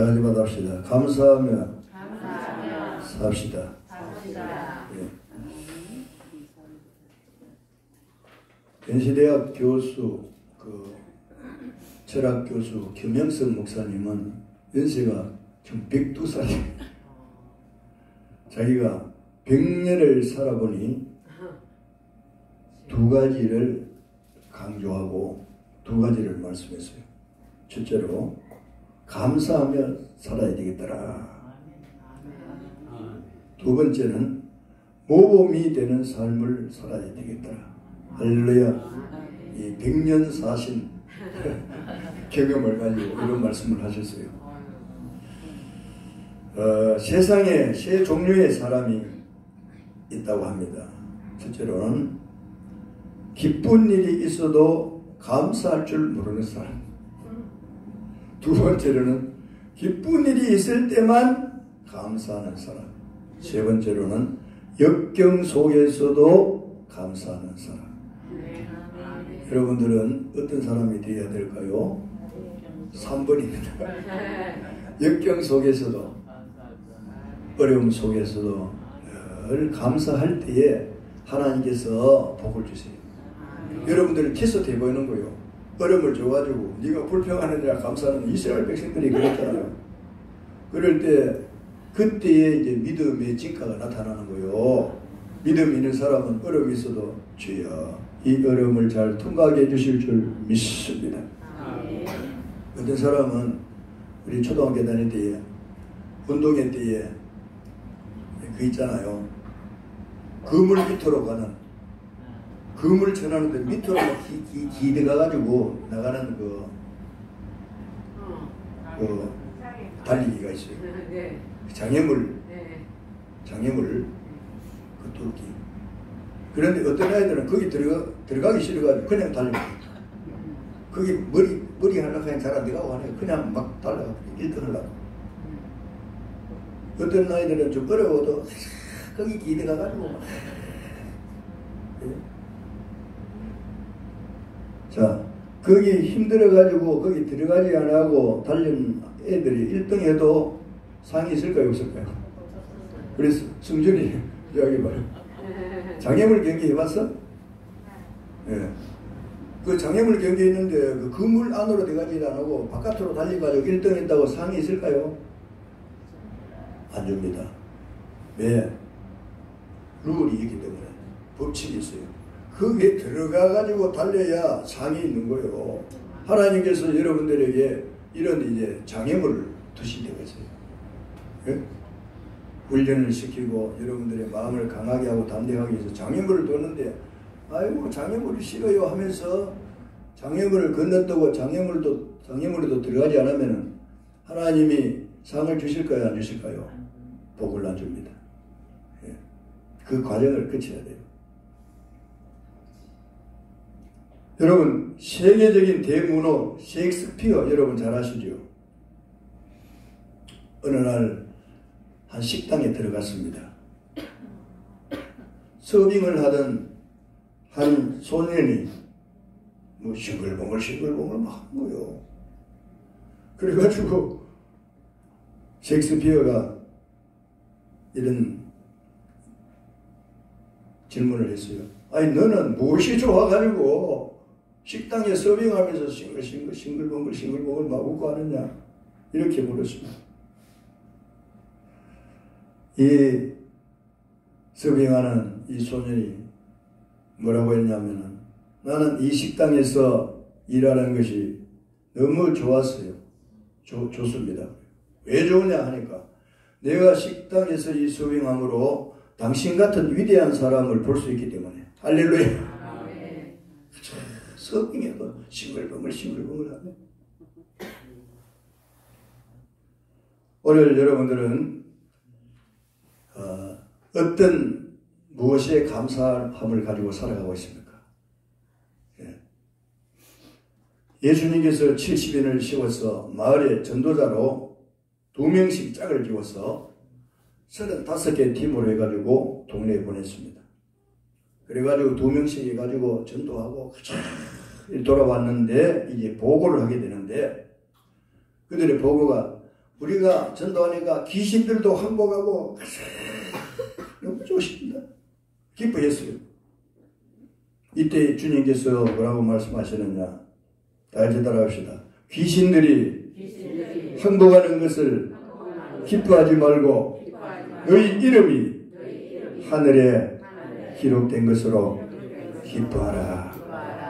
다 같이 받합시다. 감사하며 삽시다. 예. 연시대학 교수, 철학 교수 김영선 목사님은 연세가 지금 102살이에요. 자기가 100년을 살아보니 두 가지를 강조하고 두 가지를 말씀했어요. 첫째로 감사하며 살아야 되겠더라. 두 번째는 모범이 되는 삶을 살아야 되겠더라. 할렐루야. 이 100년 사신 경험을 가지고 이런 말씀을 하셨어요. 세상에 세 종류의 사람이 있다고 합니다. 첫째로는 기쁜 일이 있어도 감사할 줄 모르는 사람. 두 번째로는 기쁜 일이 있을 때만 감사하는 사람. 세 번째로는 역경 속에서도 감사하는 사람. 여러분들은 어떤 사람이 되어야 될까요? 3번입니다. 역경 속에서도, 어려움 속에서도 늘 감사할 때에 하나님께서 복을 주세요. 여러분들은 키스해 보이는 거예요. 어려움을 줘가지고 네가 불평하느냐 감사하는 이스라엘 백성들이 그랬잖아요. 그럴 때 그때에 이제 믿음의 진가가 나타나는 거예요. 믿음 있는 사람은 어려움이 있어도 주여 이 어려움을 잘 통과하게 해주실 줄 믿습니다. 어떤 사람은 우리 초등학교 다닐 때에 운동회 때에 그 있잖아요. 그물 밑으로 가는 그물 전하는데 밑으로 기대가가지고 나가는 그 달리기가 있어요. 장애물 그 뚫기. 그런데 어떤 아이들은 거기 들어가기 싫어가지고 그냥 달려가요. 거기 머리 하려고 그냥 잘 안 들어가고 하네요. 그냥 막 달려가고 1등 하려고. 어떤 아이들은 좀 어려워도 거기 기대가가지고 막. 자, 거기 힘들어가지고 거기 들어가지 않고 달린 애들이 1등 해도 상이 있을까요? 없을까요? 그래서 승준이 이야기 봐요. 장애물 경기 해봤어? 예. 그 장애물 경기 있는데 그 그물 안으로 들어가지 않고 바깥으로 달려가지고 1등 했다고 상이 있을까요? 안 줍니다. 왜? 룰이 있기 때문에. 법칙이 있어요. 거기에 들어가가지고 달려야 상이 있는 거예요. 하나님께서 여러분들에게 이런 이제 장애물을 두신 데가 있어요. 예? 훈련을 시키고 여러분들의 마음을 강하게 하고 담대하게 해서 장애물을 뒀는데 아이고 장애물이 싫어요 하면서 장애물을 건넜다고 장애물에도 들어가지 않으면 하나님이 상을 주실까요? 안 주실까요? 복을 안 줍니다. 예. 그 과정을 거쳐야 돼요. 여러분 세계적인 대문호 셰익스피어 여러분 잘 아시죠? 어느 날 한 식당에 들어갔습니다. 서빙을 하던 한 소년이 뭐 싱글벙글 막 한 거요. 그래가지고 셰익스피어가 이런 질문을 했어요. 아니 너는 무엇이 좋아가지고 식당에 서빙하면서 싱글벙글 막 웃고 하느냐 이렇게 물었습니다. 이 서빙하는 이 소년이 뭐라고 했냐면은 나는 이 식당에서 일하는 것이 너무 좋았어요. 좋습니다. 왜 좋으냐 하니까 내가 식당에서 이 서빙함으로 당신 같은 위대한 사람을 볼 수 있기 때문에. 할렐루야. 서빙해도 싱글벙글 하네. 오늘 여러분들은 어떤 무엇에 감사함을 가지고 살아가고 있습니까? 예수님께서 70인을 씌워서 마을에 전도자로 2명씩 짝을 지워서 35개 팀으로 해가지고 동네에 보냈습니다. 그래가지고 2명씩 해가지고 전도하고 돌아왔는데 이제 보고를 하게 되는데 그들의 보고가 우리가 전도하니까 귀신들도 항복하고 너무 좋습니다. 기뻐했어요. 이때 주님께서 뭐라고 말씀하시느냐. 다 같이 따라합시다. 귀신들이 항복하는 것을 기뻐하지 말고 너희 이름이 하늘에 기록된 것으로 기뻐하라.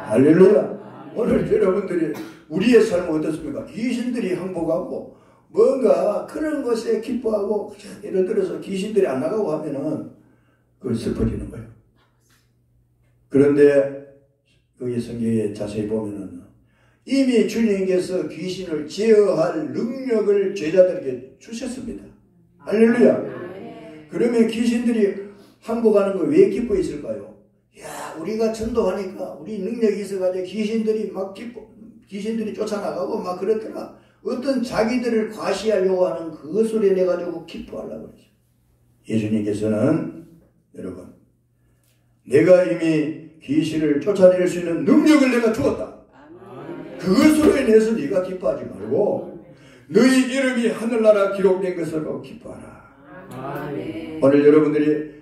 할렐루야. 오늘 여러분들이 우리의 삶은 어떻습니까? 귀신들이 항복하고 뭔가 그런 것에 기뻐하고, 예를 들어서 귀신들이 안 나가고 하면은 그걸 슬퍼지는 거예요. 그런데 거기 성경에 자세히 보면은 이미 주님께서 귀신을 제어할 능력을 제자들에게 주셨습니다. 할렐루야. 그러면 귀신들이 항복하는 거 왜 기뻐했을까요? 야, 우리가 전도하니까 우리 능력이 있어가지고 귀신들이 쫓아나가고 막 그렇더라. 어떤 자기들을 과시하려고 하는 그것을 내가지고 기뻐하려고 그러죠. 예수님께서는 여러분, 내가 이미 귀신을 쫓아낼 수 있는 능력을 내가 주었다. 그것으로 인해서 네가 기뻐하지 말고 너희 이름이 하늘나라 기록된 것으로 기뻐하라. 오늘 여러분들이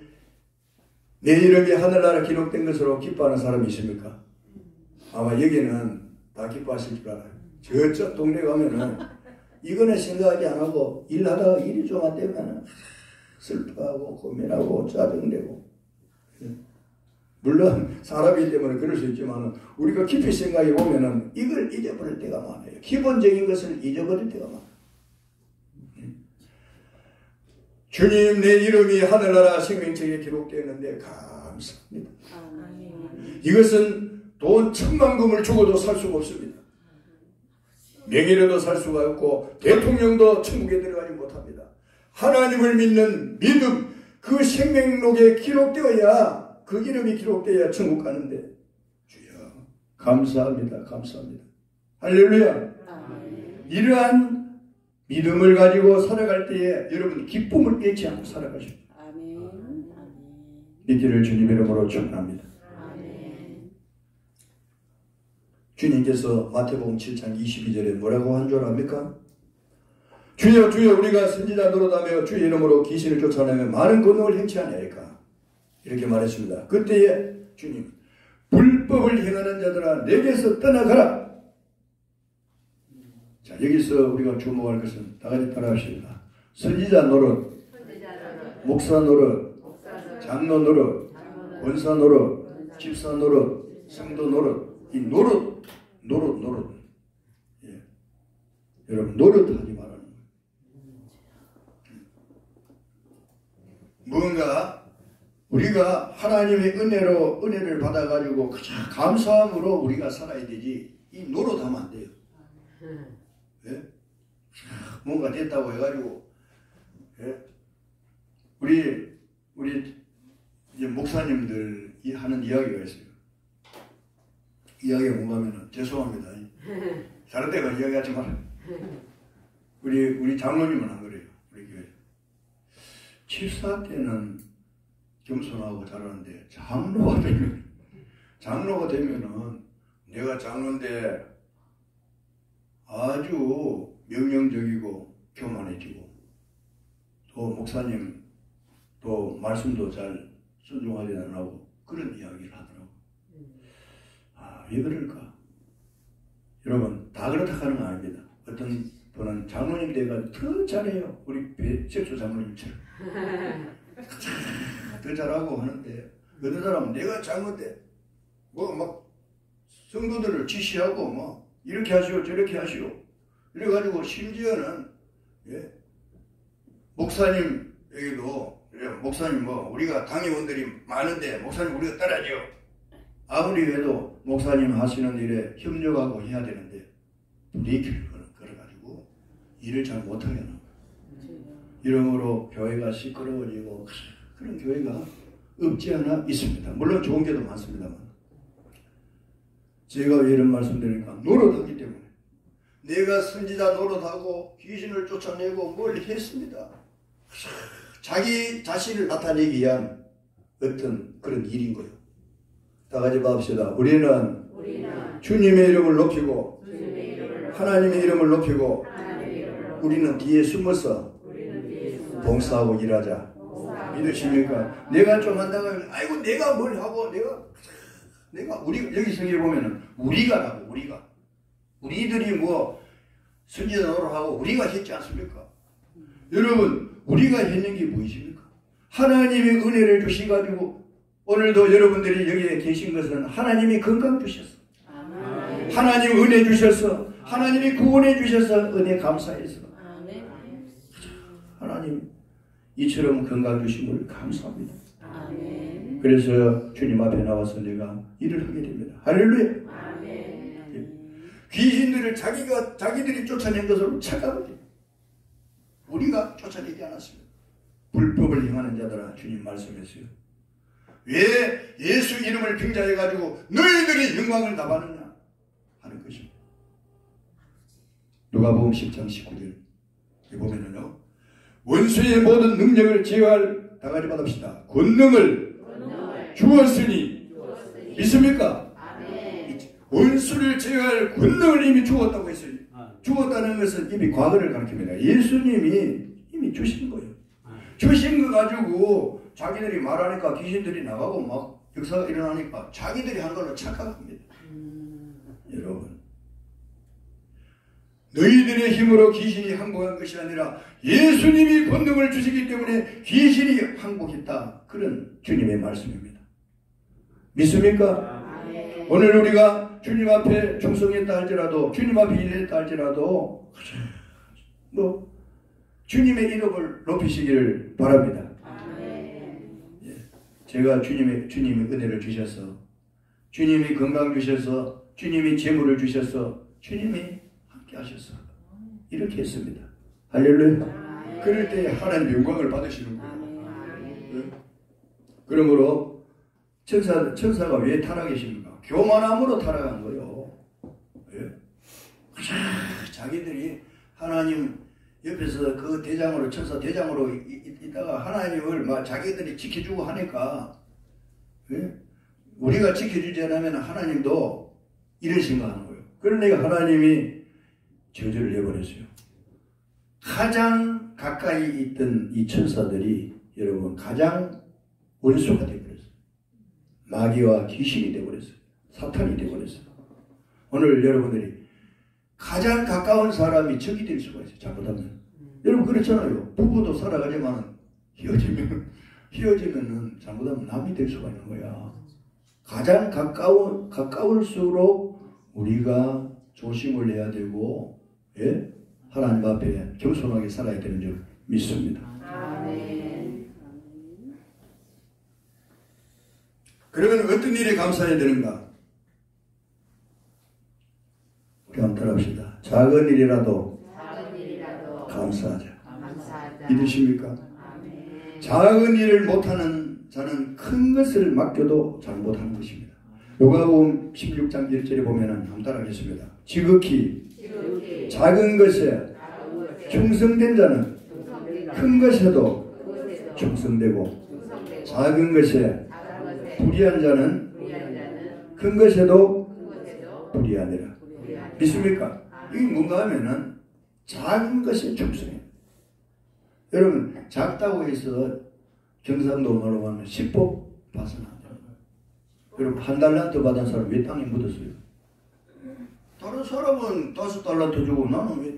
내 이름이 하늘나라 기록된 것으로 기뻐하는 사람이 있습니까? 아마 여기는 다 기뻐하실 줄 알아요. 저쪽 동네 가면은 이거는 생각하지 안 하고 일하다가 일이 좀 안 되면 슬퍼하고 고민하고 짜증내고. 물론 사람이기 때문에 그럴 수 있지만 우리가 깊이 생각해 보면은 이걸 잊어버릴 때가 많아요. 기본적인 것을 잊어버릴 때가 많아요. 주님, 내 이름이 하늘나라 생명책에 기록되었는데 감사합니다. 이것은 돈 10,000,000금을 주고도 살 수가 없습니다. 명예로도 살 수가 없고 대통령도 천국에 들어가지 못합니다. 하나님을 믿는 믿음, 그 생명록에 기록되어야, 그 이름이 기록되어야 천국 가는데 주여 감사합니다. 감사합니다. 할렐루야. 이러한 믿음을 가지고 살아갈 때에 여러분 기쁨을 잃지 않고 살아가십시오. 있기를 주님 이름으로 축원합니다. 주님께서 마태복음 7장 22절에 뭐라고 한 줄 압니까? 주여 주여 우리가 선지자 노릇하며 주의 이름으로 귀신을 쫓아내며 많은 권능을 행치 아니하리까? 이렇게 말했습니다. 그때에 주님, 불법을 행하는 자들아 내게서 떠나가라. 자, 여기서 우리가 주목할 것은 다 같이 따라합시다. 선지자 노릇, 목사 노릇, 장로 노릇, 권사 노릇, 집사 노릇, 성도 노릇. 이 노릇. 예. 여러분, 노릇하지 말라는 거예요. 뭔가 우리가 하나님의 은혜를 받아가지고 감사함으로 우리가 살아야 되지, 이 노릇하면 안 돼요. 예? 뭔가 됐다고 해가지고, 예? 우리 이제 목사님들이 하는 이야기가 있어요. 이야기가 뭔가면은, 죄송합니다. 다른 데가 이야기하지 말아요. 우리 장로님은 안 그래요. 우리 교회. 집사 때는 겸손하고 잘하는데, 장로가 되면은, 내가 장로인데 아주 명령적이고 교만해지고, 또 목사님, 또 말씀도 잘 순종하지 안 하고, 그런 이야기를 하더라고요. 왜 그럴까? 여러분, 다 그렇다 하는 거 아닙니다. 어떤 분은 장로님 돼가 더 잘해요. 우리 배sek수 장로님처럼. 더 잘하고 하는데, 어떤 사람은 내가 장로 때, 막 성도들을 지시하고, 이렇게 하시오, 저렇게 하시오. 이래가지고, 심지어는, 예? 목사님에게도, 목사님 우리가 당회원들이 많은데, 목사님 우리가 따라줘. 아무리 해도 목사님 하시는 일에 협력하고 해야 되는데 브레이크를 걸어가지고 일을 잘 못하게 하는 거예요. 이러므로 교회가 시끄러워지고 그런 교회가 없지 않아 있습니다. 물론 좋은 게도 많습니다만, 제가 왜 이런 말씀드리니까 노릇하기 때문에, 내가 선지자 노릇하고 귀신을 쫓아내고 뭘 했습니다. 자기 자신을 나타내기 위한 어떤 그런 일인 거예요. 다 같이 봅시다. 우리는 주님의 이름을 높이고 하나님의 이름을 높이고 우리는 뒤에 숨어서 봉사하고 일하자. 믿으십니까? 내가 좀 한다고 아이고 내가 뭘 하고 내가 우리 여기 성경에 보면은 우리가라고 우리들이 뭐 선지자 노릇하고 우리가 했지 않습니까? 여러분 우리가 했는 게 무엇입니까? 하나님의 은혜를 주시가지고 오늘도 여러분들이 여기에 계신 것은 하나님이 건강 주셨어. 하나님 은혜 주셔서 하나님이 구원해 주셔서 은혜 감사해서 하나님 이처럼 건강 주심을 감사합니다. 그래서 주님 앞에 나와서 내가 일을 하게 됩니다. 할렐루야. 귀신들을 자기들이 쫓아낸 것으로 착각하지. 우리가 쫓아내지 않았습니다. 불법을 행하는 자들아 주님 말씀했어요. 왜 예수 이름을 빙자해가지고 너희들이 영광을 다 받느냐 하는 것입니다. 누가복음 10장 19절 보면은요. 원수의 모든 능력을 제어할 당하지 받읍시다. 권능을 주었으니 믿습니까? 원수를 제어할 권능을 이미 주었다고 했어요. 주었다는 것은 이미 과거를 가리킵니다. 예수님이 이미 주신 거예요. 주신 거 가지고 자기들이 말하니까 귀신들이 나가고 막 역사가 일어나니까 자기들이 한 걸로 착각합니다. 여러분 너희들의 힘으로 귀신이 항복한 것이 아니라 예수님이 권능을 주시기 때문에 귀신이 항복했다. 그런 주님의 말씀입니다. 믿습니까? 오늘 우리가 주님 앞에 충성했다 할지라도 주님 앞에 일했다 할지라도 뭐 주님의 이름을 높이시기를 바랍니다. 제가 주님의 은혜를 주셔서 주님이 건강 주셔서 주님이 재물을 주셔서 주님이 함께 하셔서 이렇게 했습니다. 할렐루야. 그럴 때 하나님 영광을 받으시는 거예요. 그러므로 천사가 왜 타락했습니까? 교만함으로 타락한 거예요. 자기들이 하나님 옆에서 그 대장으로 천사 대장으로 있다가 하나님을 막 자기들이 지켜주고 하니까 우리가 지켜주지 않으면 하나님도 이런 생각하는 거예요. 그러니까 하나님이 저주를 내버렸어요. 가장 가까이 있던 이 천사들이 여러분 가장 원수가 되어버렸어요. 마귀와 귀신이 되어버렸어요. 사탄이 되어버렸어요. 오늘 여러분들이 가장 가까운 사람이 적이 될 수가 있어요. 잘못하면. 여러분 그렇잖아요. 부부도 살아가지만 헤어지면은 잘못하면 남이 될 수가 있는 거야. 가장 가까울수록 우리가 조심을 해야 되고 하나님 앞에 겸손하게 살아야 되는 줄 믿습니다. 그러면 어떤 일에 감사해야 되는가? 우리 한번 따라합시다. 작은 일이라도 감사하자. 믿으십니까? 작은 일을 못하는 자는 큰 것을 맡겨도 잘 못하는 것입니다. 누가복음 16장 1절에 보면은 한번 따라하겠습니다. 지극히 작은 것에 충성된 자는 큰 것에도 충성되고 작은 것에 불의한 자는 큰 것에도 불의하니라. 믿습니까? 이게 뭔가 하면은 작은 것에 충성해요. 여러분 작다고 해서 경상도 말로 하면 10복 봐서는 안 되는 거예요. 여러분 한 달란트 받은 사람 왜 땅에 묻었어요? 다른 사람은 5달란트 주고 나는 왜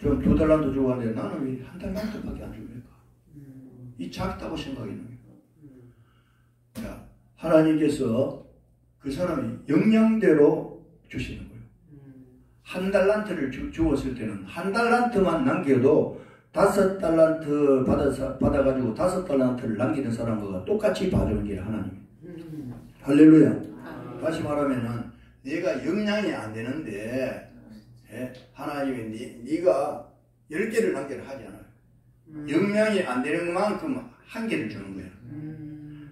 2달란트 주고 하는데 나는 왜 한 달란트밖에 안 줍니까? 이 작다고 생각하는 거예요. 자, 하나님께서 그 사람이 역량대로 주시는 거예요. 한 달란트를 주었을 때는 한 달란트만 남겨도 5달란트 받아가지고 5달란트를 남기는 사람과 똑같이 봐주는 게 하나님. 할렐루야. 다시 말하면은 내가 역량이 안 되는데 하나님이 네가 10개를 남기를 하지 않아요. 역량이 안 되는 만큼 1개를 주는 거예요.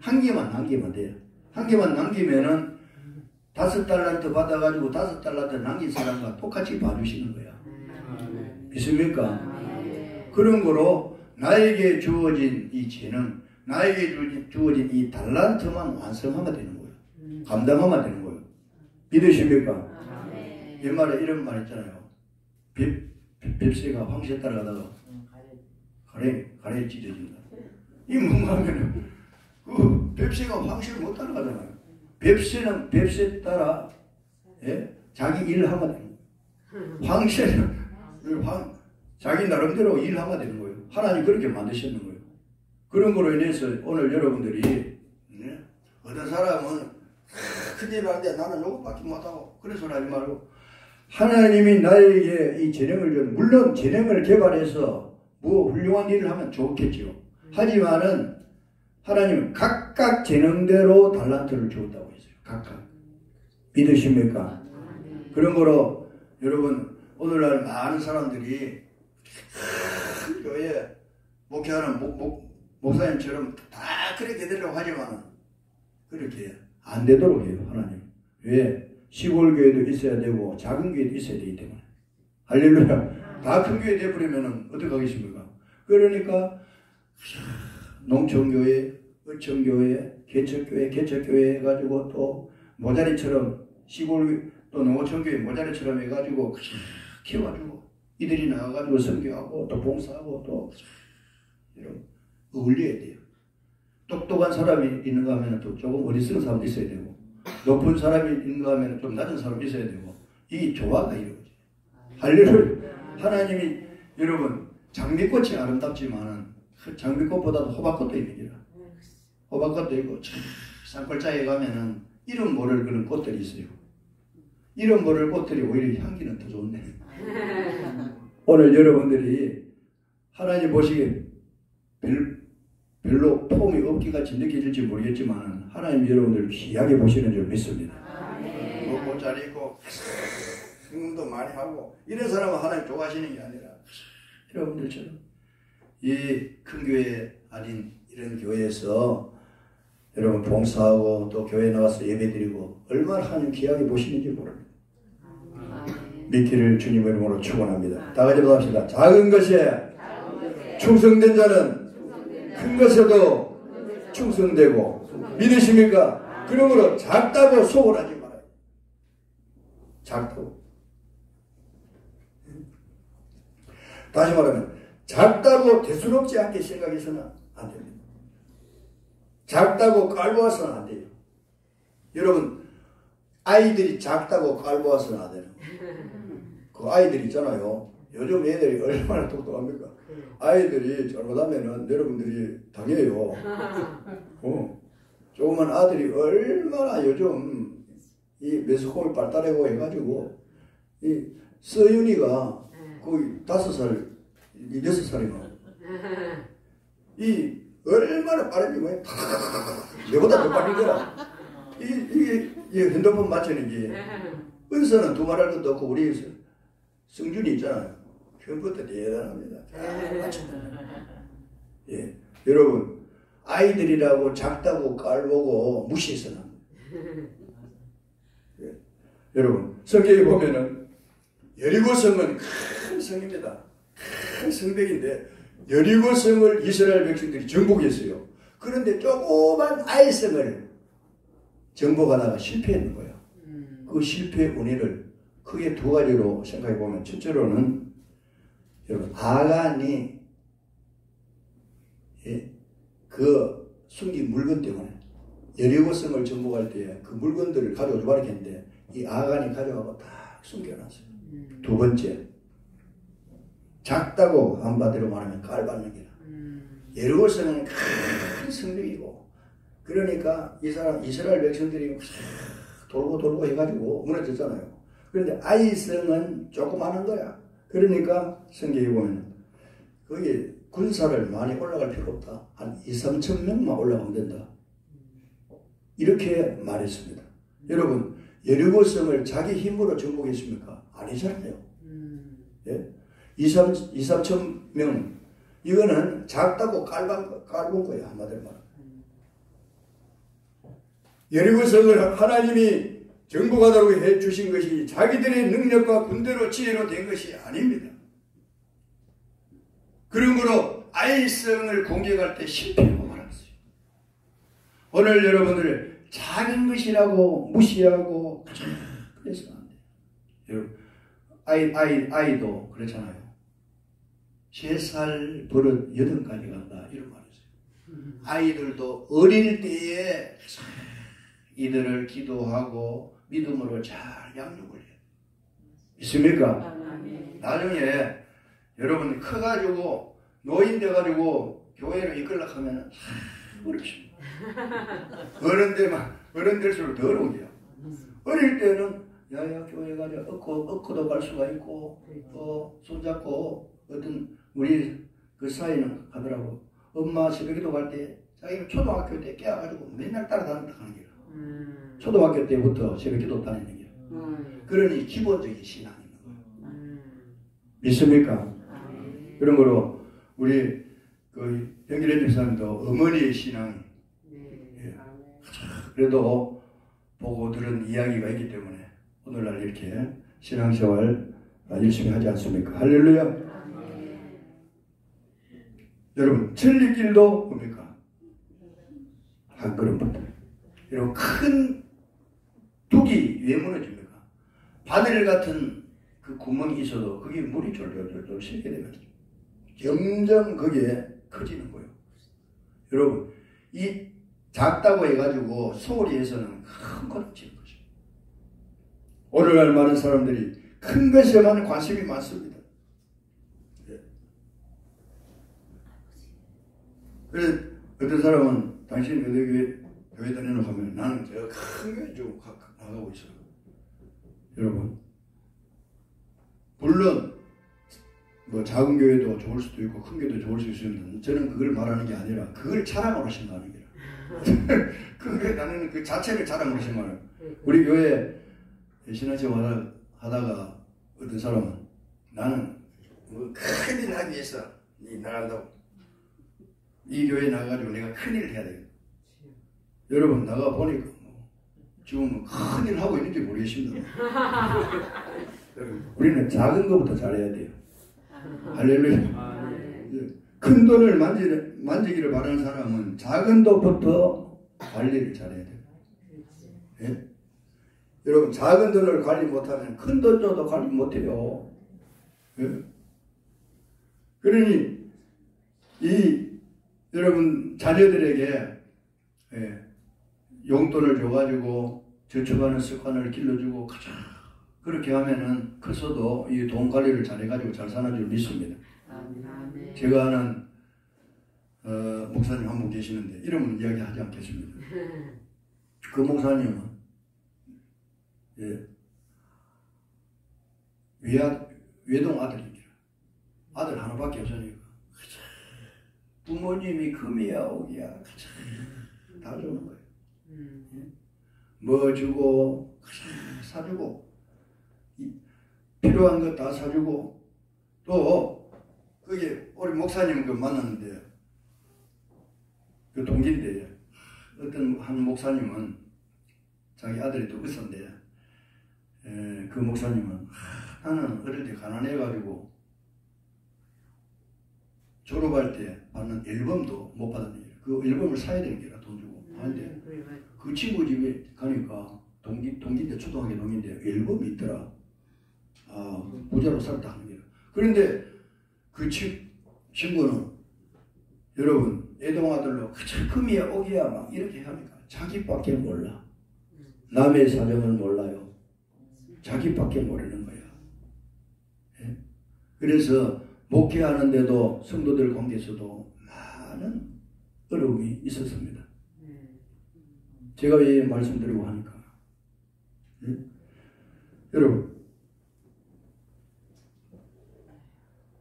1개만 남기면 돼요. 1개만 남기면은 5달란트 받아가지고 5달란트 남긴 사람과 똑같이 봐주시는 거야. 믿습니까? 그런 거로 나에게 주어진 이 재능, 나에게 주어진 이 달란트만 완성하면 되는 거예요. 감당하면 되는 거예요. 믿으십니까? 옛말에 이런 말 있잖아요. 뱁새가 황새 따라가다가 가래에 찢어진다. 이 뭔가 하면은 그 뱁새가 황새를 못 따라가잖아요. 뱁새는 뱁새 따라 자기 일을 하면 되는 거예요. 황새는 자기 나름대로 일하면 되는 거예요. 하나님 그렇게 만드셨는 거예요. 그런 거로 인해서 오늘 여러분들이 어떤 사람은 큰일 하는데 나는 요것밖에 못하고 그런 소리 하지 말고 하나님이 나에게 이 재능을 준 물론 재능을 개발해서 뭐 훌륭한 일을 하면 좋겠죠. 하지만은 하나님은 각각 재능대로 달란트를 주었다고 했어요. 각각. 믿으십니까? 그런 거로 여러분 오늘날 많은 사람들이 큰 교회 목회하는 목사님처럼 다 그렇게 되려고 하지만 그렇게 안 되도록 해요. 하나님. 왜? 시골 교회도 있어야 되고 작은 교회도 있어야 되기 때문에. 할렐루야. 다 큰 교회 되어버리면 어떡하겠습니까? 그러니까 농촌교회, 어촌교회, 개척교회 해가지고 또 모자리처럼 시골 또 농어촌교회 모자리처럼 해가지고 키워가지고 이들이 나와가지고 선교하고 또 봉사하고 또 이런 어울려야 돼요. 똑똑한 사람이 있는가 하면 또 조금 어리석은 사람도 있어야 되고 높은 사람이 있는가 하면 좀 낮은 사람이 있어야 되고 이 조화가 이런 거지. 할렐루야. 하나님이 여러분 장미꽃이 아름답지만은 장미꽃보다도 호박꽃도 있느니라. 호박꽃도 있고 산골짜기에 가면은 이름 모를 그런 꽃들이 있어요. 이름 모를 꽃들이 오히려 향기는 더 좋네. 오늘 여러분들이 하나님 보시기에 별로 폼이 없기같이 느껴질지 모르겠지만 하나님 여러분들을 귀하게 보시는 줄 믿습니다. 먹고 잘 있고 흥도 많이 하고 이런 사람은 하나님 좋아하시는 게 아니라 여러분들처럼 이 큰 교회 아닌 이런 교회에서 여러분 봉사하고 또 교회에 나와서 예배드리고 얼마나 하나님 귀하게 보시는지 모릅니다. 믿기를 주님의 이름으로 축원합니다. 다 같이 합시다. 작은 것에 충성된 자는 큰 것에도 충성되고 믿으십니까? 그러므로 작다고 속을 하지 말아요. 작다고. 다시 말하면 작다고 대수롭지 않게 생각해서는 안 됩니다. 작다고 깔보아서는 안 돼요. 여러분 아이들이 작다고 깔보아서는 안 돼요. 그 아이들 있잖아요. 요즘 애들이 얼마나 똑똑합니까? 아이들이 잘못하면은 여러분들이 당해요. 조그만 아들이 얼마나 요즘 이 매스컴이 발달하고 해가지고 이 서윤이가 거의 5살, 6살이고 이 얼마나 빠른지 뭐야? 내보다 더 빠른 거라. 이게 핸드폰 맞추는 게 은서는 두말할 것도 없고 우리 성준이 있잖아요. 그것도 대단합니다. 예, 여러분 아이들이라고 작다고 깔보고 무시해서는 예. 여러분 성경에 보면은 여리고성은 큰 성입니다. 큰 성벽인데 여리고성을 이스라엘 백성들이 정복했어요. 그런데 조그만 아이성을 정복하다가 실패했는 거예요. 그 실패의 원인을 크게 두 가지로 생각해 보면 첫째로는 여러분 아간이 그 숨긴 물건 때문에 여리고성을 정복할 때 그 물건들을 가져오지 말았는데 이 아간이 가져가고 딱 숨겨놨어요. 두 번째 작다고 한마디로 말하면 깔받는 게라. 여리고성은 큰 성벽이고 그러니까 이 사람 이스라엘 백성들이 돌고 해가지고 무너졌잖아요. 그런데 아이성은 조그마한 거야. 그러니까 성경에 보면 거기 군사를 많이 올라갈 필요 없다. 한 2-3천 명만 올라가면 된다. 이렇게 말했습니다. 여러분 여리고성을 자기 힘으로 정복했습니까? 아니잖아요. 예? 2-3천 명 이거는 작다고 깔본 거예요. 한마디로 말하면. 여리고성을 하나님이 정복하도록 해주신 것이 자기들의 능력과 군대로 지혜로 된 것이 아닙니다. 그런 거로 아이성을 공격할 때 실패하고 말았어요. 오늘 여러분들 작은 것이라고 무시하고 그래서 안 돼요. 여러분 아이도 그렇잖아요. 3살 버릇 8가지 간다 이런 말이죠. 아이들도 어릴 때에 이들을 기도하고 믿음으로 잘 양육을 해요. 있습니까? 나중에 여러분 커가지고 노인 돼가지고 교회를 이끌려고 하면 어렵습니다. 어른 될수록 더 어려워요. 어릴 때는 야야 교회 가자 얻고도 갈 수가 있고 또 손잡고 어떤 우리 그 사이는 하더라고. 엄마 새벽기도 갈 때 자기는 초등학교 때 깨워가지고 맨날 따라다녔다 하는 거야. 초등학교 때부터 새벽기도 다니는 거야. 그러니 기본적인 신앙이 있는 거야. 믿습니까? 그런 거로 우리 그 병기래 집사님도 어머니의 신앙이 예. 그래도 보고 들은 이야기가 있기 때문에 오늘날 이렇게 신앙생활 열심히 하지 않습니까? 할렐루야. 여러분 천리길도 뭡니까? 한 걸음부터 이런 큰 둑이 왜 무너집니까? 바늘 같은 그 구멍이 있어도 그게 물이 졸졸졸 새게 되면 점점 그게 커지는 거예요. 여러분 이 작다고 해가지고 소리에서는 큰 것을 치는 거죠. 오늘날 많은 사람들이 큰 것에만 관심이 많습니다. 그래서 어떤 사람은 당신 어디 교회 다니는 하면 나는 저 큰 교회 좀 나가고 있어요. 여러분 물론 뭐 작은 교회도 좋을 수도 있고 큰 교회도 좋을 수 있습니다. 저는 그걸 말하는 게 아니라 그걸 자랑으로 하신다는 거예요. 그 나는 그 자체를 자랑으로 하신 우리 교회 신앙생활 하다가 어떤 사람은 나는 뭐 큰일 하기 위해서 나간다고 이 교회에 나가가지고 내가 큰일을 해야 되겠다. 여러분 나가 보니까 지금 큰일 하고 있는지 모르겠습니다. 우리는 작은 것부터 잘해야 돼요. 할렐루야. 큰 돈을 만지기를 바라는 사람은 작은 돈부터 관리를 잘해야 돼요. 예? 여러분 작은 돈을 관리 못하면 큰 돈 줘도 관리 못해요. 예? 그러니 여러분 자녀들에게 용돈을 줘가지고 저축하는 습관을 길러주고 그렇게 하면은 커서도 이 돈 관리를 잘해가지고 잘 사는 줄 믿습니다. 아멘. 제가 아는 목사님 한 분 계시는데 이름은 이야기하지 않겠습니다. 그 목사님은 외동 아들이니라. 아들 하나밖에 없으니까 부모님이 금이야 옥이야 다 주는 거예요. 뭐 주고 사주고 필요한 거 다 사주고 또 그게 우리 목사님 그 만났는데 그 동기인데 어떤 한 목사님은 자기 아들이 또 의사인데 그 목사님은 나는 어릴 때 가난해가지고 졸업할 때 받는 앨범도 못 받았네. 그 앨범을 사야 되는 게라 돈 주고 하는데 그 친구 집에 가니까 동기인데 초등학교 동기인데 앨범이 있더라. 부자로 살았다 하는 게라. 그런데 그 친구는 여러분 애동아들로 금이야 옥이야 막 이렇게 하니까 자기밖에 몰라. 남의 사정을 몰라요. 자기밖에 모르는 거야. 예? 그래서 목회하는데도 성도들 관계에서도 많은 어려움이 있었습니다. 제가 왜 말씀드리고 하니까 예? 여러분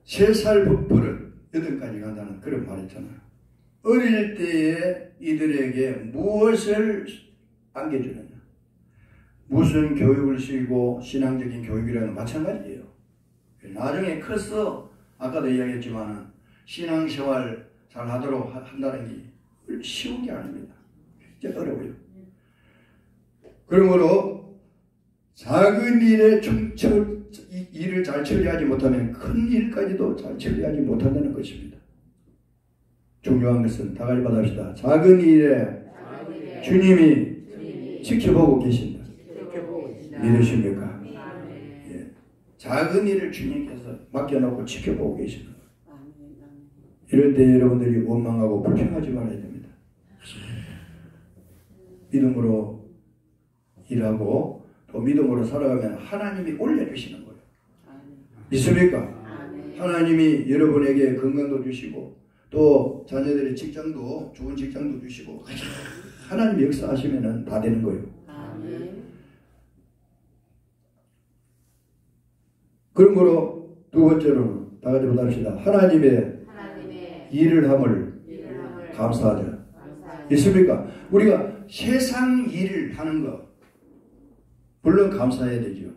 3살 버릇 8가지 간다는 그런 말 있잖아요. 어릴 때에 이들에게 무엇을 안겨주느냐, 무슨 교육을 시키고 신앙적인 교육이라는 마찬가지예요. 나중에 커서 아까도 이야기했지만 신앙생활 잘 하도록 한다는 게 쉬운 게 아닙니다. 진짜 어려워요. 그러므로 작은 일을 잘 처리하지 못하면 큰 일까지도 잘 처리하지 못한다는 것입니다. 중요한 것은 다 같이 받읍시다. 작은 일에 주님이 지켜보고 계신다. 믿으십니까? 예. 작은 일을 주님께서 맡겨놓고 지켜보고 계신다. 이럴 때 여러분들이 원망하고 불평하지 말아야 됩니다. 믿음으로 일하고 또 믿음으로 살아가면 하나님이 올려주시는 거예요. 믿습니까? 하나님이 여러분에게 건강도 주시고 또 자녀들의 직장도 좋은 직장도 주시고 하나님 역사하시면 다 되는 거예요. 그런 거로 두 번째로 다 같이 합시다. 하나님의 일을 함을 감사하자. 있습니까? 우리가 세상 일을 하는 거 물론 감사해야 되죠.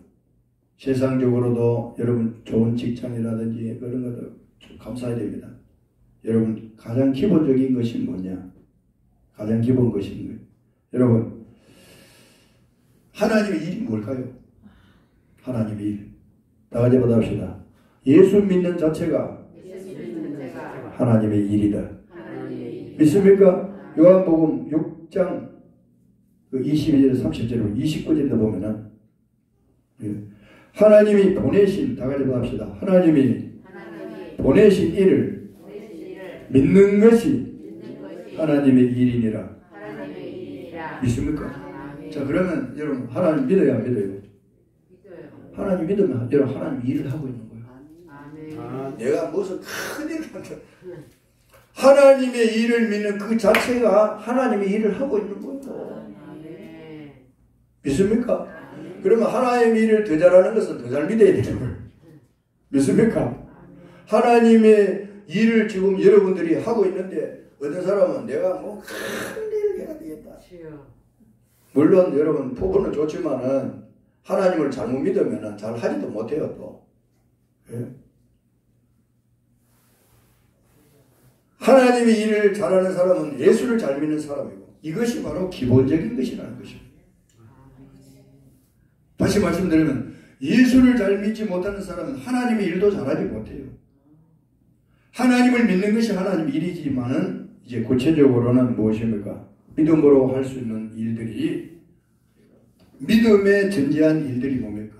세상적으로도 여러분 좋은 직장이라든지 그런 것도 감사해야 됩니다. 여러분 가장 기본적인 것이 뭐냐? 가장 기본 것인 거예요. 여러분 하나님의 일이 뭘까요? 하나님의 일. 다 같이 받아봅시다. 예수 믿는 자체가 하나님의 일이다. 믿습니까? 요한복음 6장 22절 30절 29절에 보면은 하나님이 보내신, 다 같이 합시다. 하나님이 보내신 일을 믿는 것이 하나님의 일이니라. 믿습니까? 자, 그러면 여러분 하나님 믿어야 믿어요. 하나님 믿으면 여러분 하나님 일을 하고 있는 거예요. 내가 무슨 큰 일을 한다. 하나님의 일을 믿는 그 자체가 하나님의 일을 하고 있는 거예요. 믿습니까? 그러면 하나님의 일을 더 잘하는 것은 더 잘 믿어야 되는 거예요. 믿습니까? 하나님의 일을 지금 여러분들이 하고 있는데 어떤 사람은 내가 뭐 큰 일을 해야 되겠다. 물론 여러분 포부는 좋지만은 하나님을 잘못 믿으면 잘 하지도 못해요 또. 예? 하나님의 일을 잘하는 사람은 예수를 잘 믿는 사람이고 이것이 바로 기본적인 것이라는 것입니다. 다시 말씀드리면 예수를 잘 믿지 못하는 사람은 하나님의 일도 잘하지 못해요. 하나님을 믿는 것이 하나님의 일이지만은 이제 구체적으로는 무엇입니까? 믿음으로 할 수 있는 일들이 믿음에 전제한 일들이 뭡니까?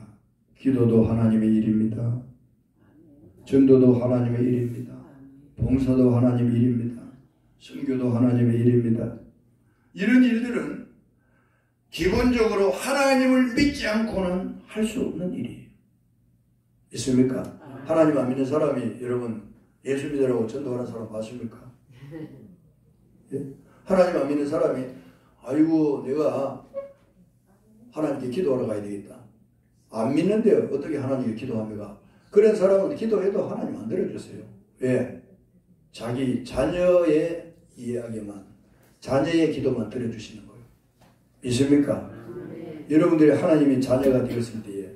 기도도 하나님의 일입니다. 전도도 하나님의 일입니다. 봉사도 하나님의 일입니다. 선교도 하나님의 일입니다. 이런 일들은 기본적으로 하나님을 믿지 않고는 할 수 없는 일이에요. 있습니까? 하나님 안 믿는 사람이 여러분 예수 믿으라고 전도하는 사람 맞습니까? 예? 하나님 안 믿는 사람이 아이고 내가 하나님께 기도하러 가야 되겠다. 안 믿는데 어떻게 하나님께 기도합니까? 그런 사람은 기도해도 하나님 안 들어주세요. 왜? 자기 자녀의 이야기만, 자녀의 기도만 들어주시는 거예요. 믿습니까? 여러분들이 하나님의 자녀가 되었을 때에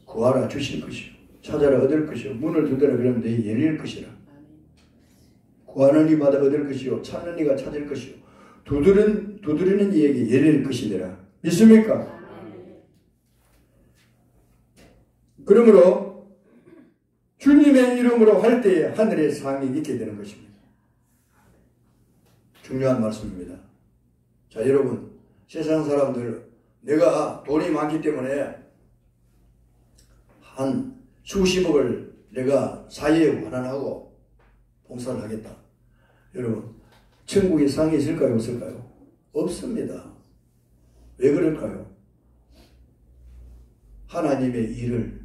구하라 주실 것이요, 찾아라 얻을 것이요, 문을 두드려 그러면 내 열릴 것이라. 구하는 이마다 얻을 것이요, 찾는 이가 찾을 것이요, 두드리는 이에게 열릴 것이더라. 믿습니까? 그러므로 주님의 이름으로 할 때에 하늘의 상이 있게 되는 것입니다. 중요한 말씀입니다. 자, 여러분 세상 사람들 내가 돈이 많기 때문에 한 수십억을 내가 사회에 환원하고 봉사를 하겠다. 여러분 천국에 상이 있을까요? 없을까요? 없습니다. 왜 그럴까요? 하나님의 일을,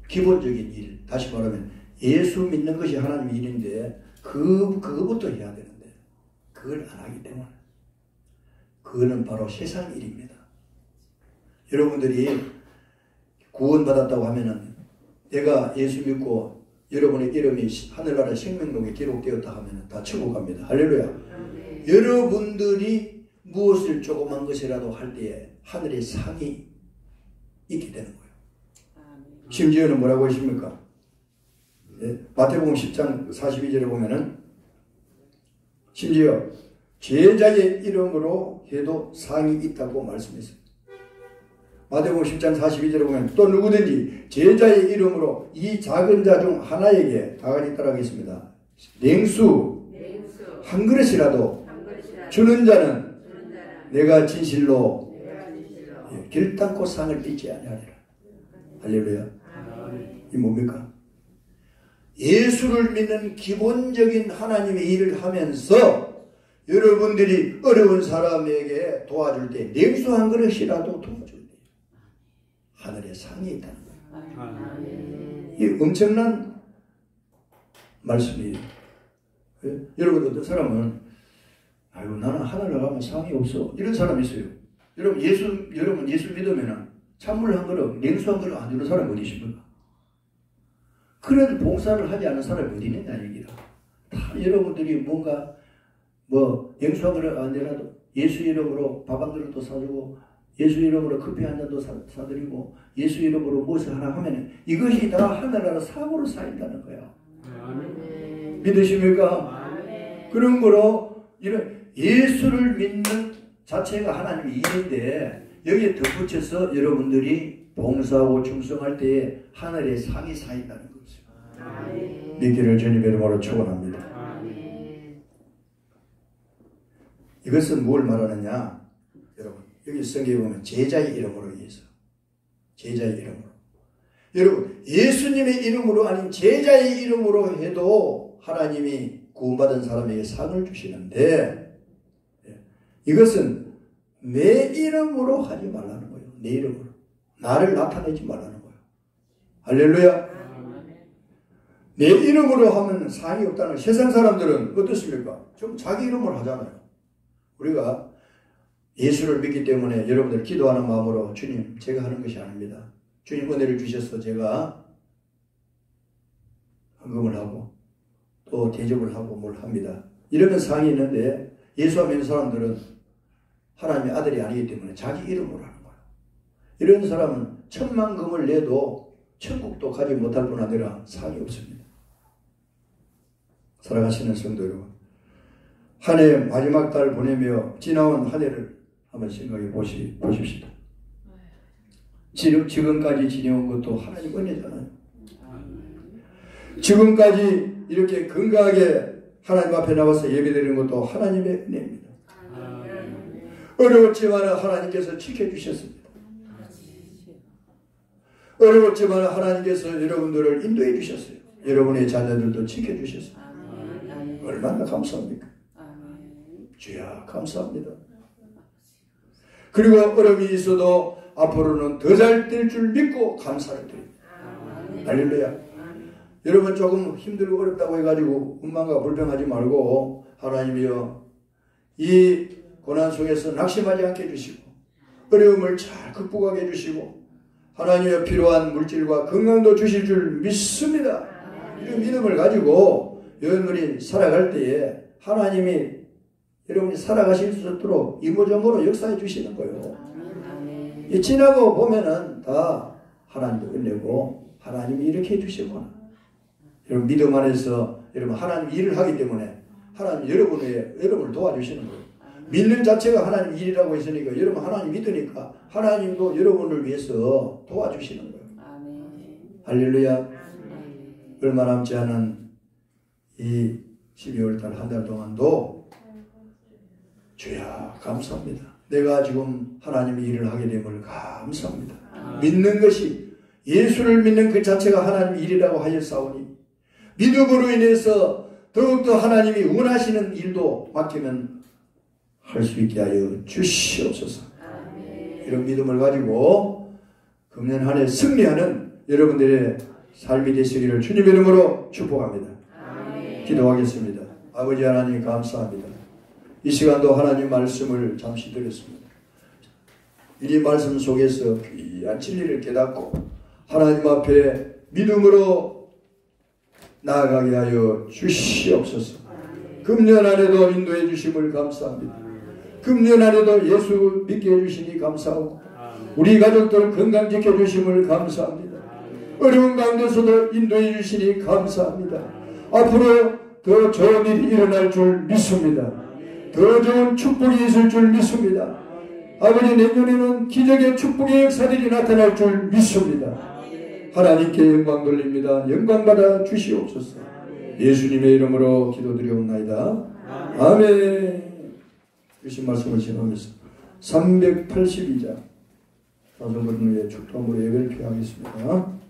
기본적인 일, 다시 말하면 예수 믿는 것이 하나님의 일인데 그거부터 해야 되는데 그걸 안 하기 때문에 그거는 바로 세상 일입니다. 여러분들이 구원받았다고 하면은 내가 예수 믿고 여러분의 이름이 하늘나라 생명록에 기록되었다 하면은 다 천국 갑니다. 할렐루야. 여러분들이 무엇을 조그만 것이라도 할 때에 하늘의 상이 있게 되는 거예요. 심지어는 뭐라고 하십니까? 네? 마태복음 10장 42절에 보면은 심지어 제자의 이름으로 해도 상이 있다고 말씀했어요. 마태복음 10장 42절에 보면 또 누구든지 제자의 이름으로 이 작은 자 중 하나에게 다 같이 따라하겠습니다. 냉수 한 그릇이라도 주는 자는 내가 진실로 결단코 상을 띠지 아니하리라. 할렐루야. 이 뭡니까? 예수를 믿는 기본적인 하나님의 일을 하면서 여러분들이 어려운 사람에게 도와줄 때 냉수 한 그릇이라도 도와줘야 돼요. 하늘에 상이 있다는 거예요. 이 엄청난 말씀이에요. 여러분 어떤 사람은 아이고 나는 하늘 나가면 상이 없어 이런 사람이 있어요. 여러분 예수 믿으면 찬물 한 그릇 냉수 한 그릇 안 주는 사람이 어디 있습니까? 그래도 봉사를 하지 않은 사람이 어디 있느냐 얘기다. 다 여러분들이 뭔가 냉수 한 그릇 안 되라도 예수 이름으로 밥 한 그릇도 사주고 예수 이름으로 커피 한 잔도 사드리고 예수 이름으로 무엇을 하나 하면 이것이 다 하늘나라 사고로 쌓인다는 거야. 믿으십니까? 그런 거로 이런 예수를 믿는 자체가 하나님의 일인데 여기에 덧붙여서 여러분들이 봉사하고 충성할 때에 하늘에 상이 쌓인다는 거죠. 믿기를 주님의 이름으로 축원합니다. 이것은 뭘 말하느냐? 여러분 여기 성경에 보면 제자의 이름으로 위해서 제자의 이름으로 여러분 예수님의 이름으로 아닌 제자의 이름으로 해도 하나님이 구원받은 사람에게 상을 주시는데 이것은 내 이름으로 하지 말라는 거예요. 내 이름으로 나를 나타내지 말라는 거예요. 할렐루야. 내 이름으로 하면 상이 없다는 세상 사람들은 어떻습니까? 좀 자기 이름으로 하잖아요. 우리가 예수를 믿기 때문에 여러분들 기도하는 마음으로 주님 제가 하는 것이 아닙니다. 주님 은혜를 주셔서 제가 헌금을 하고 또 대접을 하고 뭘 합니다. 이러면 상이 있는데 예수 믿는 사람들은 하나님의 아들이 아니기 때문에 자기 이름으로 하는 거예요. 이런 사람은 천만금을 내도 천국도 가지 못할 뿐 아니라 상이 없습니다. 사랑하시는 성도 여러분, 한 해 마지막 달 보내며 지나온 한 해를 한번 생각해 보십시다. 지금까지 지내온 것도 하나님 은혜잖아요. 지금까지 이렇게 건강하게 하나님 앞에 나와서 예배드리는 것도 하나님의 은혜입니다. 어려웠지만 하나님께서 지켜주셨습니다. 어려웠지만 하나님께서 여러분들을 인도해 주셨어요. 여러분의 자녀들도 지켜주셨어요. 얼마나 감사합니까? 주야 감사합니다. 그리고 어려움이 있어도 앞으로는 더 잘 될 줄 믿고 감사를 드립니다. 할렐루야. 여러분 조금 힘들고 어렵다고 해가지고 원망과 불평하지 말고 하나님이여 이 고난 속에서 낙심하지 않게 해주시고 어려움을 잘 극복하게 해주시고 하나님의 필요한 물질과 건강도 주실 줄 믿습니다. 이런 믿음을 가지고 여러분들이 살아갈 때에 하나님이 여러분이 살아가실 수 있도록 이모저모로 역사해 주시는 거예요. 지나고 보면은 다 하나님의 은혜고 하나님이 이렇게 해주시구나. 여러분 믿음 안에서 여러분 하나님 일을 하기 때문에 하나님 여러분을 도와주시는 거예요. 믿는 자체가 하나님 일이라고 했으니까 여러분 하나님 믿으니까 하나님도 여러분을 위해서 도와주시는 거예요. 할렐루야. 얼마 남지 않은 이 12월달 한 달 동안도 주야 감사합니다. 내가 지금 하나님의 일을 하게 됨을 감사합니다. 믿는 것이 예수를 믿는 그 자체가 하나님의 일이라고 하였사오니 믿음으로 인해서 더욱더 하나님이 원하시는 일도 맡기면 할 수 있게 하여 주시옵소서. 이런 믿음을 가지고 금년 한 해 승리하는 여러분들의 삶이 되시기를 주님의 이름으로 축복합니다. 기도하겠습니다. 아버지 하나님 감사합니다. 이 시간도 하나님 말씀을 잠시 드렸습니다. 이 말씀 속에서 귀한 진리를 깨닫고 하나님 앞에 믿음으로 나아가게 하여 주시옵소서. 금년 안에도 인도해 주심을 감사합니다. 금년 안에도 예수 믿게 해주시니 감사하고 우리 가족들 건강 지켜주심을 감사합니다. 어려운 가운데서도 인도해 주시니 감사합니다. 앞으로 더 좋은 일이 일어날 줄 믿습니다. 더 좋은 축복이 있을 줄 믿습니다. 아버지 내년에는 기적의 축복의 역사들이 나타날 줄 믿습니다. 하나님께 영광 돌립니다. 영광 받아 주시옵소서. 예수님의 이름으로 기도드리옵나이다. 아멘. 주신 말씀을 지나면서 382장 다섯 번째 축도함으로 예배를 피하겠습니다.